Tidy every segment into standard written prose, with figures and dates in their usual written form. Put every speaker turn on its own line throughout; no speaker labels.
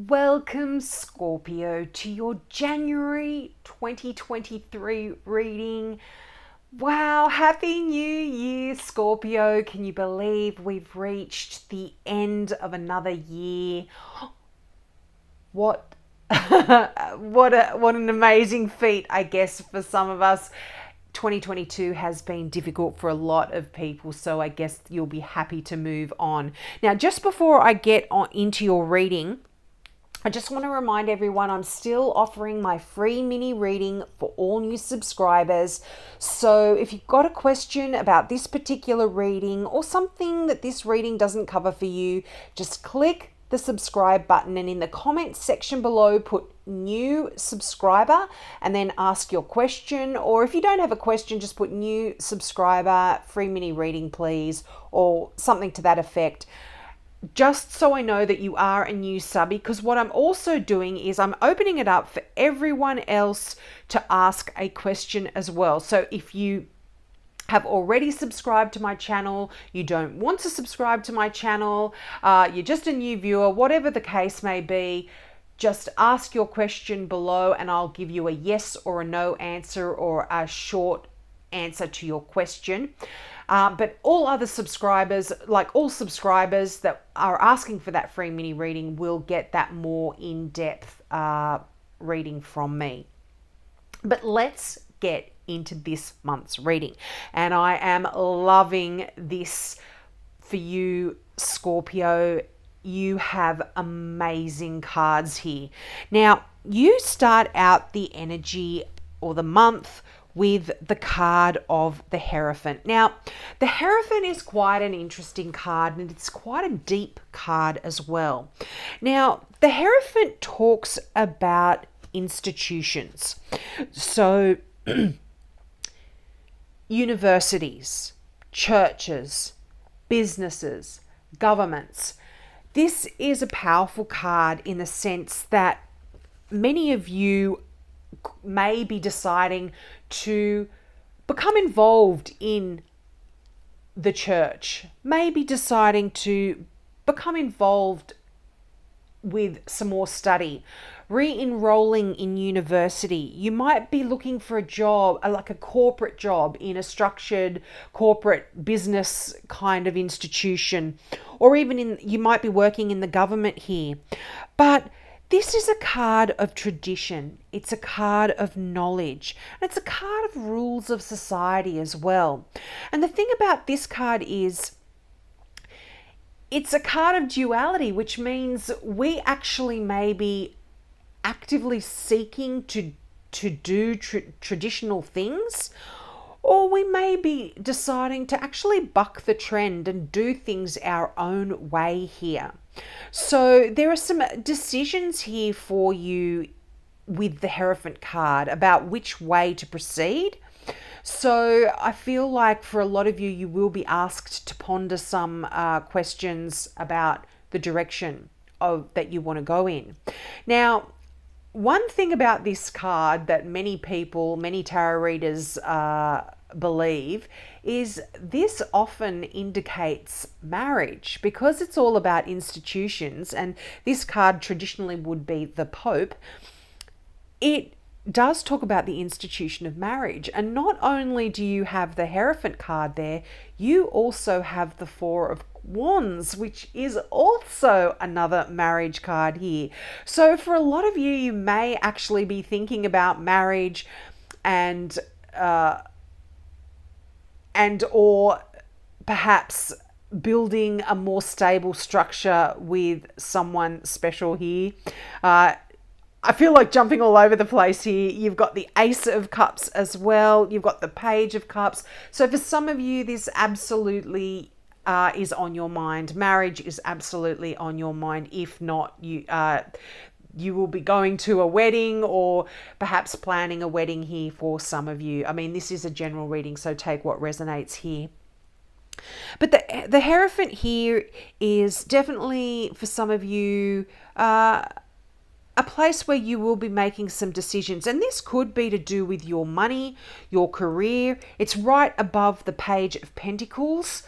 Welcome, Scorpio, to your January 2023 reading. Wow, Happy New Year, Scorpio. Can you believe we've reached the end of another year? What what an amazing feat, I guess, for some of us. 2022 has been difficult for a lot of people, so I guess you'll be happy to move on. Now, just before I get on into your reading, I just want to remind everyone I'm still offering my free mini reading for all new subscribers. So if you've got a question about this particular reading or something that this reading doesn't cover for you, just click the subscribe button and in the comments section below put new subscriber and then ask your question. Or if you don't have a question, just put new subscriber, free mini reading please, or something to that effect, just so I know that you are a new subby. Because what I'm also doing is I'm opening it up for everyone else to ask a question as well. So if you have already subscribed to my channel, you don't want to subscribe to my channel, you're just a new viewer, whatever the case may be, just ask your question below and I'll give you a yes or a no answer or a short answer to your question. But all other subscribers, like all subscribers that are asking for that free mini reading, will get that more in-depth reading from me. But let's get into this month's reading. And I am loving this for you, Scorpio. You have amazing cards here. Now, you start out the energy or the month with the card of the Hierophant. Now, the Hierophant is quite an interesting card and it's quite a deep card as well. Now, the Hierophant talks about institutions. So, universities, churches, businesses, governments. This is a powerful card in the sense that many of you may be deciding to become involved in the church, maybe deciding to become involved with some more study, re-enrolling in university. You might be looking for a job, like a corporate job in a structured corporate business kind of institution, or even you might be working in the government here. But this is a card of tradition. It's a card of knowledge. And it's a card of rules of society as well. And the thing about this card is it's a card of duality, which means we actually may be actively seeking to do traditional things, or we may be deciding to actually buck the trend and do things our own way here. So there are some decisions here for you with the Hierophant card about which way to proceed. So I feel like for a lot of you, you will be asked to ponder some questions about the direction that you want to go in. Now, one thing about this card that many people, many tarot readers believe is this often indicates marriage because it's all about institutions, and this card traditionally would be the Pope. It does talk about the institution of marriage, and not only do you have the Hierophant card there, you also have the Four of Wands, which is also another marriage card here. So for a lot of you, you may actually be thinking about marriage and or perhaps building a more stable structure with someone special here. I feel like jumping all over the place here. You've got the Ace of Cups as well. You've got the Page of Cups. So for some of you, this absolutely is on your mind. Marriage is absolutely on your mind. If not, you will be going to a wedding or perhaps planning a wedding here for some of you. I mean, this is a general reading, so take what resonates here. But the Hierophant here is definitely, for some of you, a place where you will be making some decisions. And this could be to do with your money, your career. It's right above the Page of Pentacles.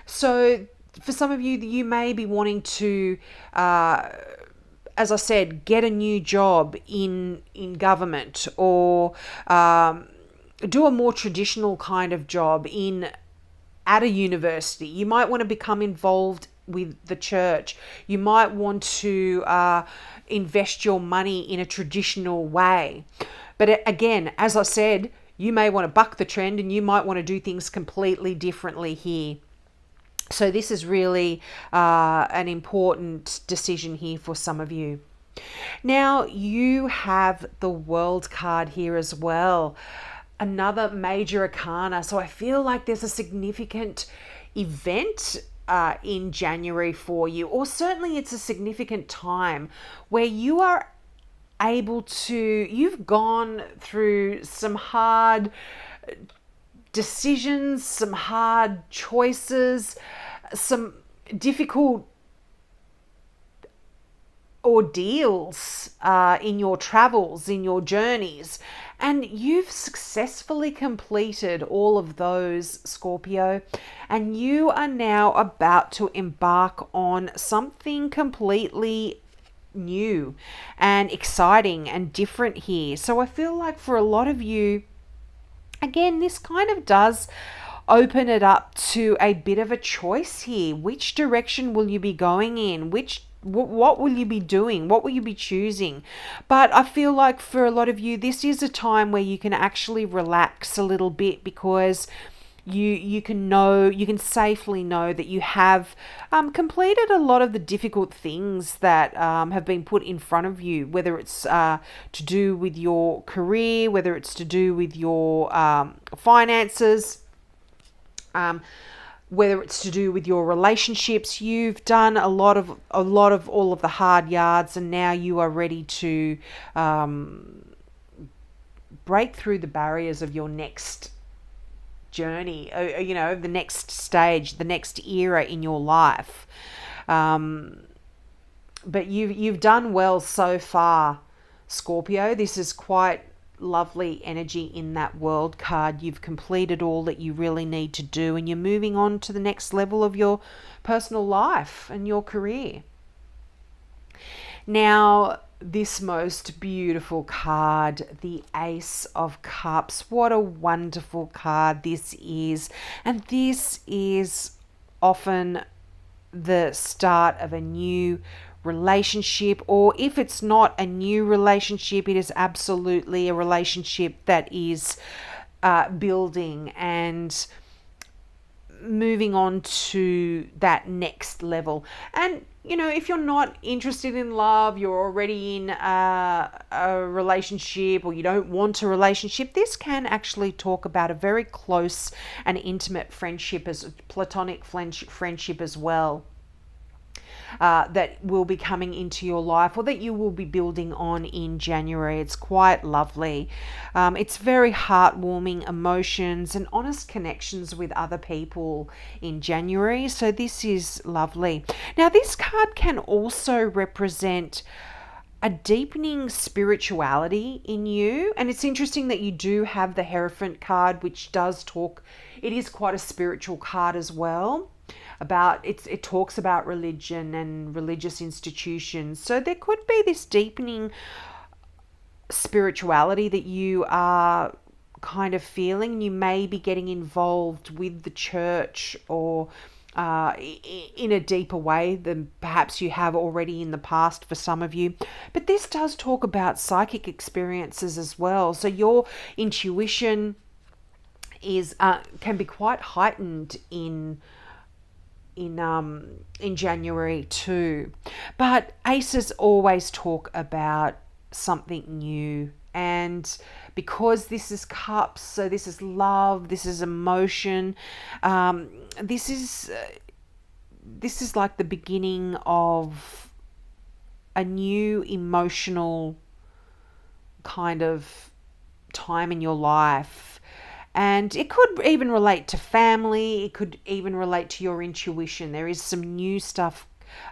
So for some of you, you may be wanting to as I said, get a new job in government, or do a more traditional kind of job at a university. You might want to become involved with the church. You might want to invest your money in a traditional way. But again, as I said, you may want to buck the trend and you might want to do things completely differently here. So this is really an important decision here for some of you. Now you have the World card here as well. Another major arcana. So I feel like there's a significant event in January for you, or certainly it's a significant time where you are you've gone through some hard decisions, some hard choices, some difficult ordeals in your travels, in your journeys, and you've successfully completed all of those, Scorpio, and you are now about to embark on something completely new and exciting and different here. So I feel like for a lot of you, again, this kind of does open it up to a bit of a choice here. Which direction will you be going in? What will you be doing? What will you be choosing? But I feel like for a lot of you, this is a time where you can actually relax a little bit, because you can safely know that you have completed a lot of the difficult things that have been put in front of you, whether it's to do with your career, whether it's to do with your finances, whether it's to do with your relationships. You've done a lot of all of the hard yards, and now you are ready to break through the barriers of your next journey, the next stage, the next era in your life. But you've done well so far, Scorpio. This is quite lovely energy in that World card. You've completed all that you really need to do, and you're moving on to the next level of your personal life and your career. Now, this most beautiful card, the Ace of Cups. What a wonderful card this is. And this is often the start of a new relationship, or if it's not a new relationship, it is absolutely a relationship that is building and moving on to that next level. And if you're not interested in love, you're already in a relationship, or you don't want a relationship, this can actually talk about a very close and intimate friendship, as platonic friendship as well, that will be coming into your life, or that you will be building on in January. It's quite lovely. It's very heartwarming emotions and honest connections with other people in January. So this is lovely. Now, this card can also represent a deepening spirituality in you. And it's interesting that you do have the Hierophant card, which does talk, it is quite a spiritual card as well. It talks about religion and religious institutions. So there could be this deepening spirituality that you are kind of feeling. You may be getting involved with the church, or in a deeper way than perhaps you have already in the past for some of you. But this does talk about psychic experiences as well. So your intuition can be quite heightened in January too. But aces always talk about something new, and because this is cups, so this is love, this is emotion, this is like the beginning of a new emotional kind of time in your life. And it could even relate to family. It could even relate to your intuition. There is some new stuff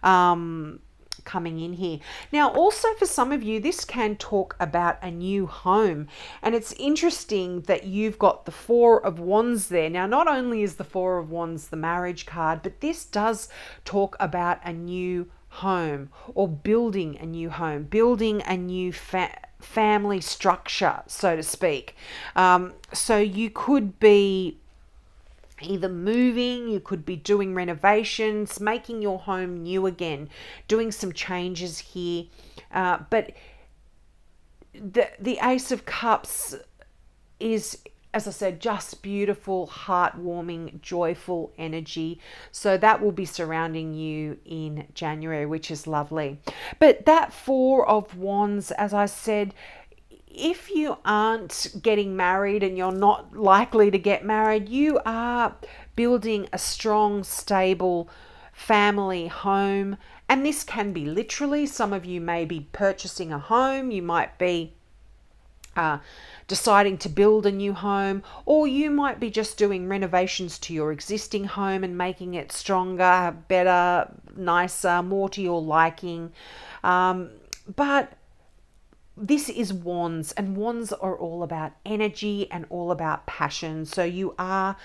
coming in here. Now, also for some of you, this can talk about a new home. And it's interesting that you've got the Four of Wands there. Now, not only is the Four of Wands the marriage card, but this does talk about a new home, or building a new home, building a new family structure, so to speak. So you could be either moving, you could be doing renovations, making your home new again, doing some changes here. But the Ace of Cups is, as I said, just beautiful, heartwarming, joyful energy. So that will be surrounding you in January, which is lovely. But that Four of Wands, as I said, if you aren't getting married and you're not likely to get married, you are building a strong, stable family home. And this can be literally, some of you may be purchasing a home, you might be deciding to build a new home, or you might be just doing renovations to your existing home and making it stronger, better, nicer, more to your liking. But this is Wands, and Wands are all about energy and all about passion. So you are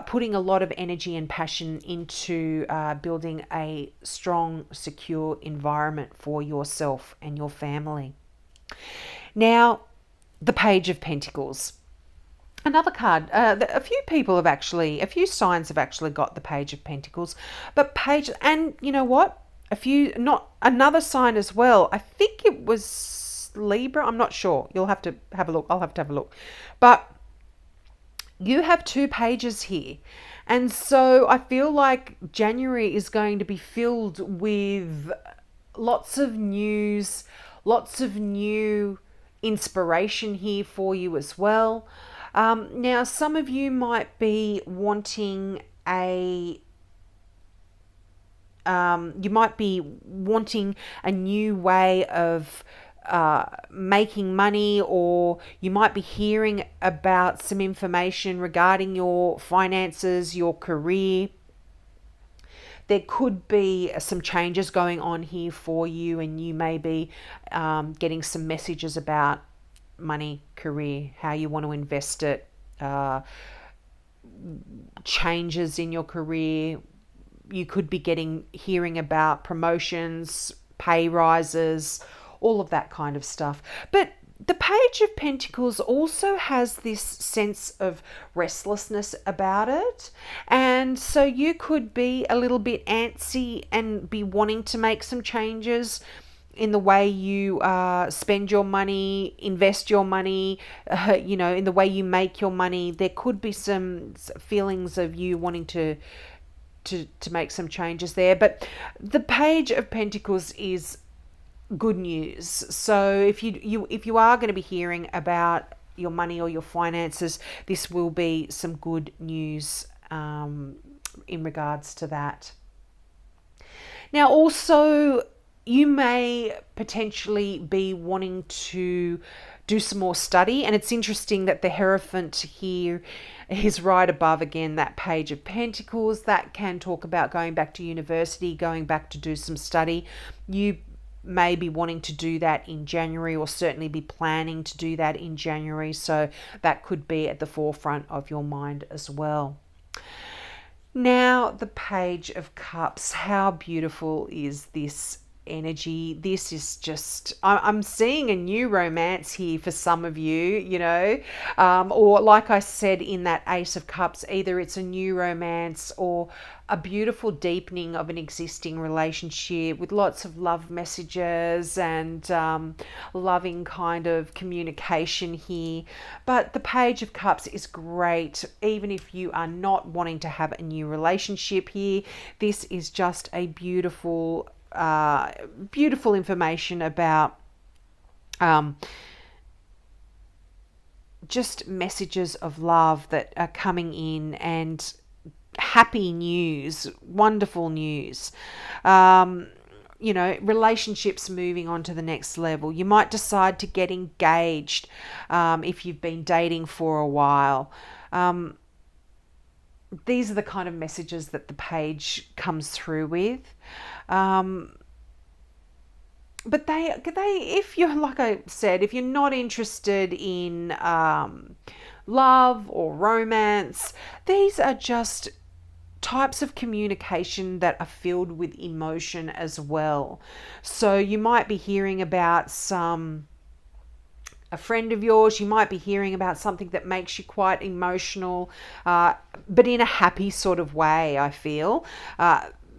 putting a lot of energy and passion into building a strong, secure environment for yourself and your family. Now, the Page of Pentacles. Another card. A few signs have actually got the Page of Pentacles, but and you know what? Another sign as well. I think it was Libra. I'm not sure. You'll have to have a look. I'll have to have a look. But you have two pages here. And so I feel like January is going to be filled with lots of news, lots of new inspiration here for you as well. Now, some of you might be wanting a new way of making money, or you might be hearing about some information regarding your finances, your career. There could be some changes going on here for you, and you may be getting some messages about money, career, how you want to invest it, changes in your career. You could be hearing about promotions, pay rises, all of that kind of stuff. But the Page of Pentacles also has this sense of restlessness about it. And so you could be a little bit antsy and be wanting to make some changes in the way you spend your money, invest your money, in the way you make your money. There could be some feelings of you wanting to make some changes there. But the Page of Pentacles is good news. So if you are going to be hearing about your money or your finances, this will be some good news in regards to that. Now, also, you may potentially be wanting to do some more study, and it's interesting that the Hierophant here is right above, again, that Page of Pentacles. That can talk about going back to university, going back to do some study. You may be wanting to do that in January, or certainly be planning to do that in January. So that could be at the forefront of your mind as well. Now, the Page of Cups. How beautiful is this energy? This is just, I'm seeing a new romance here for some of you, or like I said in that Ace of Cups, either it's a new romance or a beautiful deepening of an existing relationship with lots of love messages and loving kind of communication here. But the Page of Cups is great even if you are not wanting to have a new relationship here. This is just a beautiful information about just messages of love that are coming in, and happy news, wonderful news. Relationships moving on to the next level. You might decide to get engaged if you've been dating for a while. These are the kind of messages that the page comes through with. But if you're, like I said, if you're not interested in love or romance, these are just types of communication that are filled with emotion as well. So you might be hearing about a friend of yours, you might be hearing about something that makes you quite emotional, but in a happy sort of way, I feel.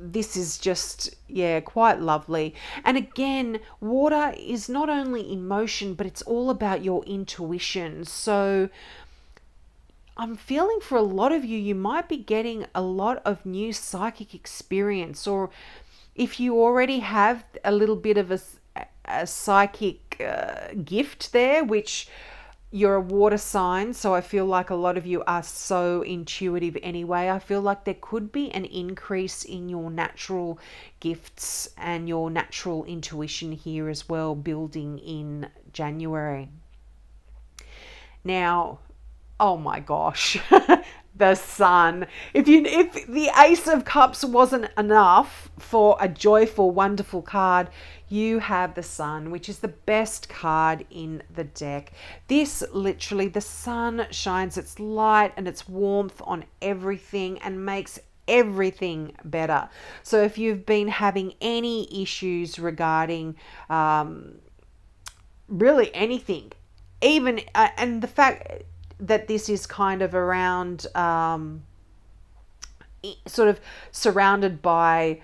This is just, yeah, quite lovely. And again, water is not only emotion, but it's all about your intuition. So I'm feeling for a lot of you, you might be getting a lot of new psychic experience, or if you already have a little bit of a psychic gift there, which you're a water sign, so I feel like a lot of you are so intuitive anyway. I feel like there could be an increase in your natural gifts and your natural intuition here as well, building in January. Now, oh my gosh, the sun. If the Ace of Cups wasn't enough for a joyful, wonderful card, you have the sun, which is the best card in the deck. This literally, the sun shines its light and its warmth on everything and makes everything better. So if you've been having any issues regarding really anything, even and the fact that this is kind of around sort of surrounded by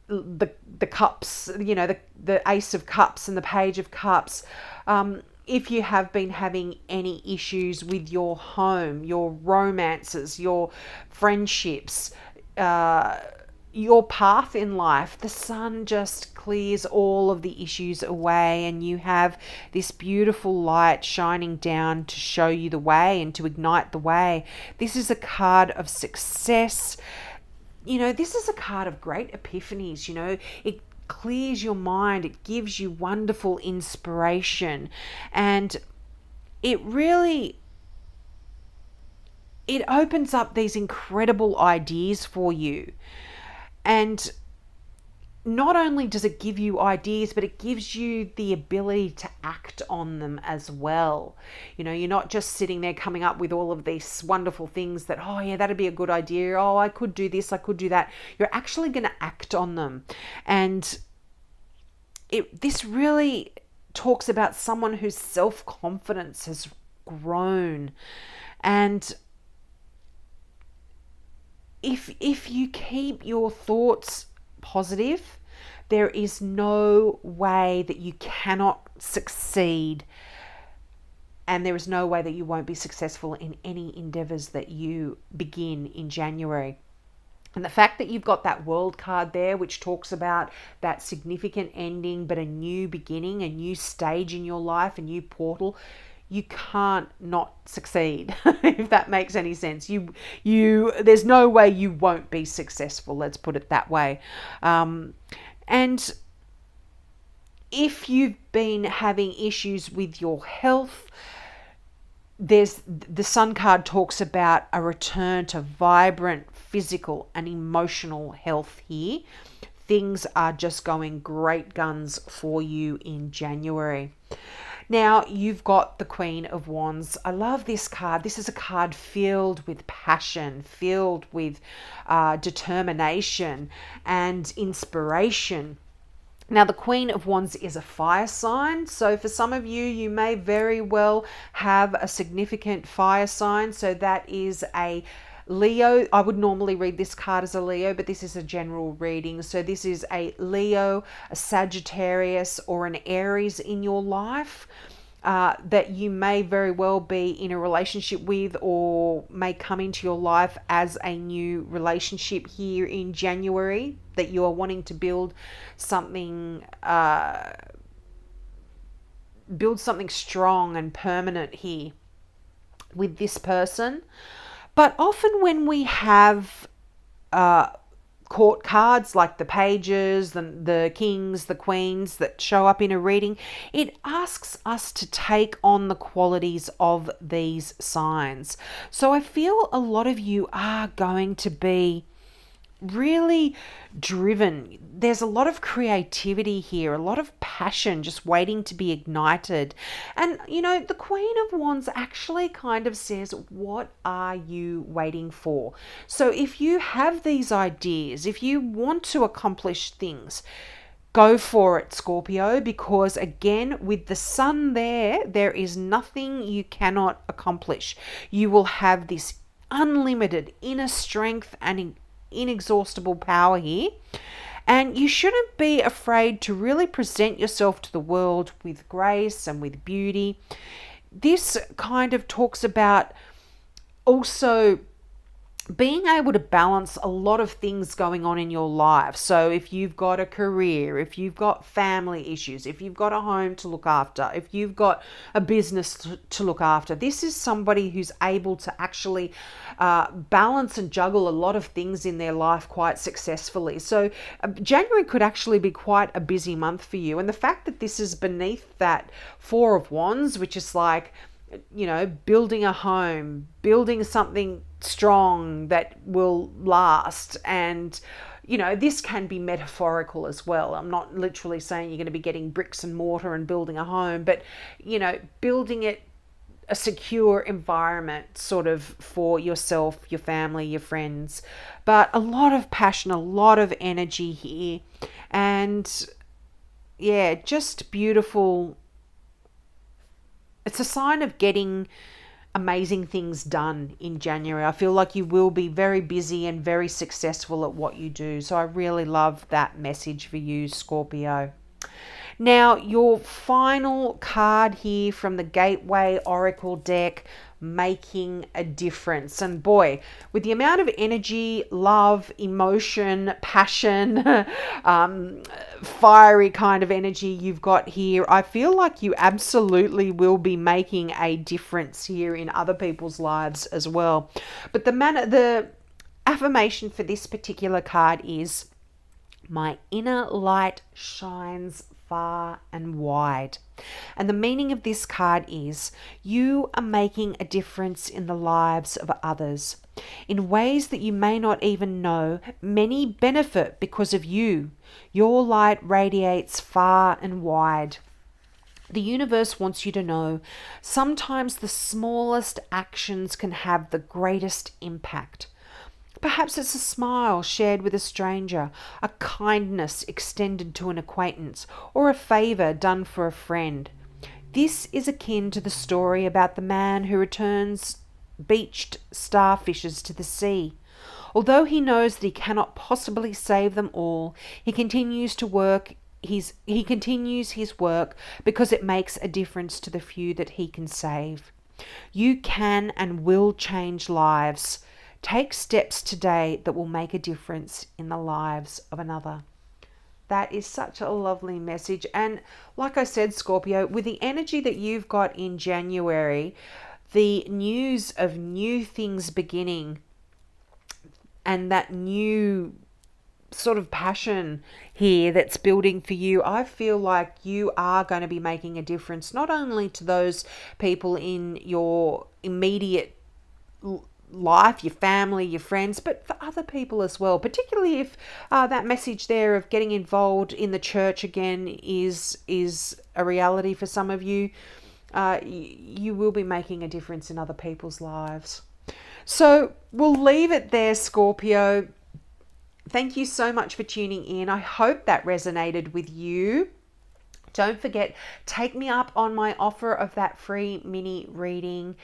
the cups, you know, the Ace of Cups and the Page of Cups. If you have been having any issues with your home, your romances, your friendships, your path in life, the sun just clears all of the issues away, and you have this beautiful light shining down to show you the way and to ignite the way. This is a card of success. You know, this is a card of great epiphanies. You know, it clears your mind, it gives you wonderful inspiration, and it really, it opens up these incredible ideas for you. And not only does it give you ideas, but it gives you the ability to act on them as well. You know, you're not just sitting there coming up with all of these wonderful things that, oh yeah, that'd be a good idea. Oh, I could do this, I could do that. You're actually going to act on them. And this really talks about someone whose self-confidence has grown. And if you keep your thoughts positive, there is no way that you cannot succeed, and there is no way that you won't be successful in any endeavors that you begin in January. And the fact that you've got that World card there, which talks about that significant ending, but a new beginning, a new stage in your life, a new portal, you can't not succeed. If that makes any sense. There's no way you won't be successful, let's put it that way. And if you've been having issues with your health, there's the Sun card talks about a return to vibrant physical and emotional health here. Things are just going great guns for you in January. Now, you've got the Queen of Wands. I love this card. This is a card filled with passion, filled with determination and inspiration. Now, the Queen of Wands is a fire sign. So for some of you, you may very well have a significant fire sign. So that is a Leo. I would normally read this card as a Leo, but this is a general reading. So this is a Leo, a Sagittarius, or an Aries in your life that you may very well be in a relationship with, or may come into your life as a new relationship here in January, that you are wanting to build something strong and permanent here with this person. But often when we have court cards like the pages, the kings, the queens that show up in a reading, it asks us to take on the qualities of these signs. So I feel a lot of you are going to be really driven. There's a lot of creativity here, a lot of passion just waiting to be ignited. And, the Queen of Wands actually kind of says, what are you waiting for? So if you have these ideas, if you want to accomplish things, go for it, Scorpio, because again, with the sun there is nothing you cannot accomplish. You will have this unlimited inner strength and inexhaustible power here. And you shouldn't be afraid to really present yourself to the world with grace and with beauty. This kind of talks about also being able to balance a lot of things going on in your life. So if you've got a career, if you've got family issues, if you've got a home to look after, if you've got a business to look after, this is somebody who's able to actually balance and juggle a lot of things in their life quite successfully. So January could actually be quite a busy month for you. And the fact that this is beneath that Four of Wands, which is like, building a home, building something strong that will last. And, this can be metaphorical as well. I'm not literally saying you're going to be getting bricks and mortar and building a home, but, building it a secure environment sort of for yourself, your family, your friends. But a lot of passion, a lot of energy here. And yeah, just beautiful. It's a sign of getting amazing things done in January. I feel like you will be very busy and very successful at what you do. So I really love that message for you, Scorpio. Now, your final card here from the Gateway Oracle deck, making a difference. And boy, with the amount of energy, love, emotion, passion, fiery kind of energy you've got here, I feel like you absolutely will be making a difference here in other people's lives as well. But the affirmation for this particular card is, my inner light shines far and wide. And the meaning of this card is, you are making a difference in the lives of others. In ways that you may not even know, many benefit because of you. Your light radiates far and wide. The universe wants you to know, sometimes the smallest actions can have the greatest impact. Perhaps it's a smile shared with a stranger, a kindness extended to an acquaintance, or a favour done for a friend. This is akin to the story about the man who returns beached starfishes to the sea. Although he knows that he cannot possibly save them all, he continues his work because it makes a difference to the few that he can save. You can and will change lives. Take steps today that will make a difference in the lives of another. That is such a lovely message. And like I said, Scorpio, with the energy that you've got in January, the news of new things beginning and that new sort of passion here that's building for you, I feel like you are going to be making a difference, not only to those people in your immediate life, your family, your friends, but for other people as well, particularly if that message there of getting involved in the church again is a reality for some of you. You will be making a difference in other people's lives. So we'll leave it there, Scorpio. Thank you so much for tuning in. I hope that resonated with you. Don't forget, take me up on my offer of that free mini reading.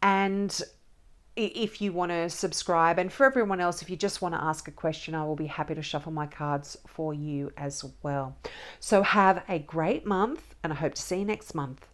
And if you want to subscribe, and for everyone else, if you just want to ask a question, I will be happy to shuffle my cards for you as well. So have a great month, and I hope to see you next month.